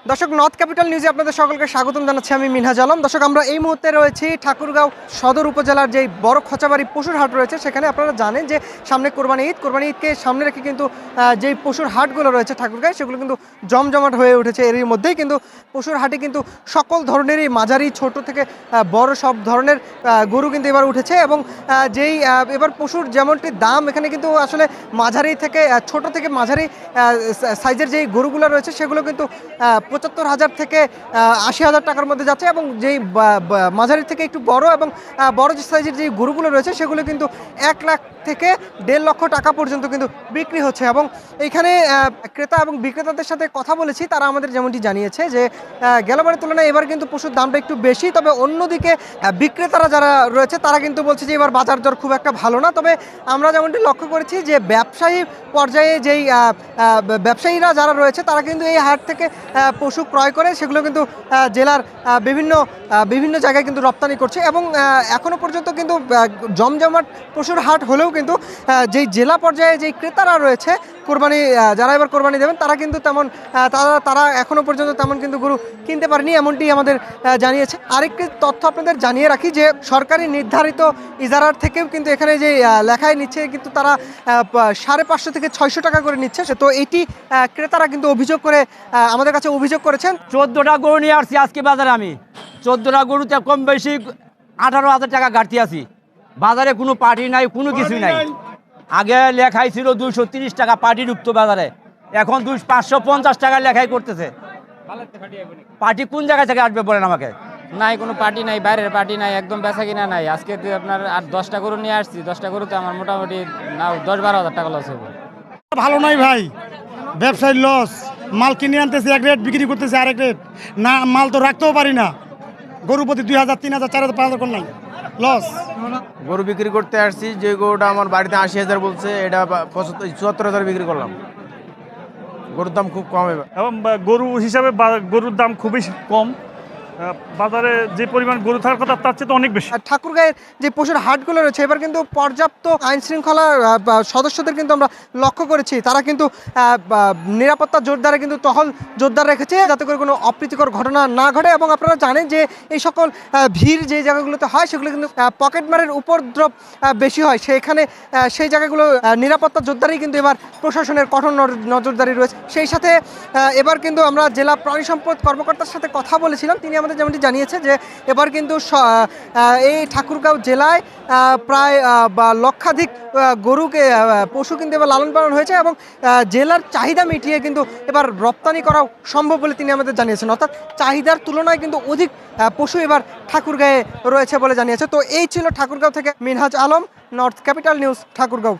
দর্শক, north capital নিউজে আপনাদের সকলকে স্বাগতম জানাচ্ছি। আমি মিনহাজ আলম। দর্শক, আমরা এই মুহূর্তে রয়েছি ঠাকুরগাঁও সদর উপজেলার যেই বড় খচাবাড়ি পশুর হাট রয়েছে সেখানে। আপনারা জানেন যে সামনে কোরবানি ঈদকে সামনে রেখে কিন্তু যেই পশুর হাটগুলো রয়েছে ঠাকুরগাঁও, সেগুলো কিন্তু জমজমাট হয়ে উঠেছে। এরই মধ্যেই কিন্তু পশুর হাটে কিন্তু সকল ধরনেরই মাঝারি ছোট থেকে বড় সব ধরনের গরু কিন্তু এবার উঠেছে। এবং যেই এবার পশুর যেমনটি দাম, এখানে কিন্তু আসলে মাঝারি থেকে ছোট থেকে মাঝারি সাইজের যেই গরুগুলো রয়েছে সেগুলো কিন্তু ৭৫,০০০ থেকে ৮০,০০০ টাকার মধ্যে যাচ্ছে। এবং যেই মাঝারি থেকে একটু বড় এবং বড় যে সাইজের যে গরুগুলো রয়েছে সেগুলো কিন্তু ১ লাখ থেকে ১.৫ লক্ষ টাকা পর্যন্ত কিন্তু বিক্রি হচ্ছে। এবং এইখানে ক্রেতা এবং বিক্রেতাদের সাথে কথা বলেছি, তারা আমাদের যেমনটি জানিয়েছে যে গেলবারের তুলনায় এবার কিন্তু পশুর দামটা একটু বেশি। তবে অন্যদিকে বিক্রেতারা যারা রয়েছে তারা কিন্তু বলছে যে এবার বাজার দর খুব একটা ভালো না। তবে আমরা যেমনটি লক্ষ্য করেছি যে ব্যবসায়ী পর্যায়ে যেই ব্যবসায়ীরা যারা রয়েছে তারা কিন্তু এই হাট থেকে পশু ক্রয় করে সেগুলো কিন্তু জেলার বিভিন্ন জায়গায় কিন্তু রপ্তানি করছে। এবং এখনও পর্যন্ত কিন্তু জমজমাট পশুর হাট হলেও কিন্তু যেই জেলা পর্যায়ে যেই ক্রেতারা রয়েছে যারা এবার কোরবানি দেবেন তারা কিন্তু তেমন তারা এখনও পর্যন্ত তেমন কিন্তু গরু কিনতে পারেনি, এমনটি আমাদের জানিয়েছে। আরেকটি তথ্য আপনাদের জানিয়ে রাখি যে সরকারি নির্ধারিত ইজারার থেকেও কিন্তু এখানে যে লেখায় নিচ্ছে কিন্তু তারা ৫৫০ থেকে ৬০০ টাকা করে নিচ্ছে। তো এটি ক্রেতারা কিন্তু আমাদের কাছে অভিযোগ করেছেন। ১৪টা গরু নিয়ে আসছি আজকে বাজারে। আমি ১৪টা গরুতে কম বেশি ১৮,০০০ টাকা ঘাটতি আছি। বাজারে কোনো পার্টি নাই, কোনো কিছুই নাই। আগে লেখাই ছিল ২৩০ টাকা পার্টি ঢুকতো বাজারে, এখন ৫৫০ টাকা লেখাই করতেছে। পার্টি কোন জায়গা থেকে আসবে বলেন আমাকে? নাই, কোনো পার্টি নাই, বাইরের পার্টি নাই, একদম বেচা কিনা নাই। আজকে আপনার ১০টা গরু নিয়ে আসছি, 10টা গরুতে আমার মোটামুটি ১০-১২ হাজার টাকা লস হবে। ভালো নয় ভাই, ব্যবসায় লস। মাল কিনে আনতেছি এক রেট, বিক্রি করতেছি আরেক রেট। না, মাল তো রাখতেও পারি না। গরু প্রতি ২,০০০, ৩,০০০, ৪,০০০, ৫,০০০ করে নাই, লস। গরু বিক্রি করতে আসছি, যে গরুটা আমার বাড়িতে ৮০,০০০ বলছে, এটা ৭৪,০০০ বিক্রি করলাম। গরুর দাম খুব কম এবার। এবং গরু হিসাবে গরুর দাম খুবই কম। বাজারে যে পরিমাণ গরু থাকার কথা তার চেয়ে তো অনেক বেশি। ঠাকুরগাঁয়ের যে পশুর হাটগুলো রয়েছে এবার কিন্তু পর্যাপ্ত আইন শৃঙ্খলার সদস্যদের কিন্তু আমরা লক্ষ্য করেছি। তারা কিন্তু নিরাপত্তা জোরদারে কিন্তু টহল জোরদার রেখেছে যাতে করে কোনো অপ্রীতিকর ঘটনা না ঘটে। এবং আপনারা জানেন যে এই সকল ভিড় যে জায়গাগুলোতে হয় সেগুলো কিন্তু পকেটমারের উপদ্রব বেশি হয়। সেই জায়গাগুলো নিরাপত্তা জোরদারেই কিন্তু এবার প্রশাসনের কঠোর নজরদারি রয়েছে। সেই সাথে এবার কিন্তু আমরা জেলা প্রাণী সম্পদ কর্মকর্তার সাথে কথা বলেছিলাম। তিনি আমাদের যেমনটি জানিয়েছে যে এবার কিন্তু এই ঠাকুরগাঁও জেলায় প্রায় লক্ষাধিক পশু কিন্তু এবার লালন পালন হয়েছে এবং জেলার চাহিদা মিটিয়ে কিন্তু এবার রপ্তানি করাও সম্ভব বলে তিনি আমাদের জানিয়েছেন। অর্থাৎ চাহিদার তুলনায় কিন্তু অধিক পশু এবার ঠাকুরগাঁয়ে রয়েছে বলে জানিয়েছে। তো এই ছিল ঠাকুরগাঁও থেকে Minhaj Alam, north capital news, Thakurgaon.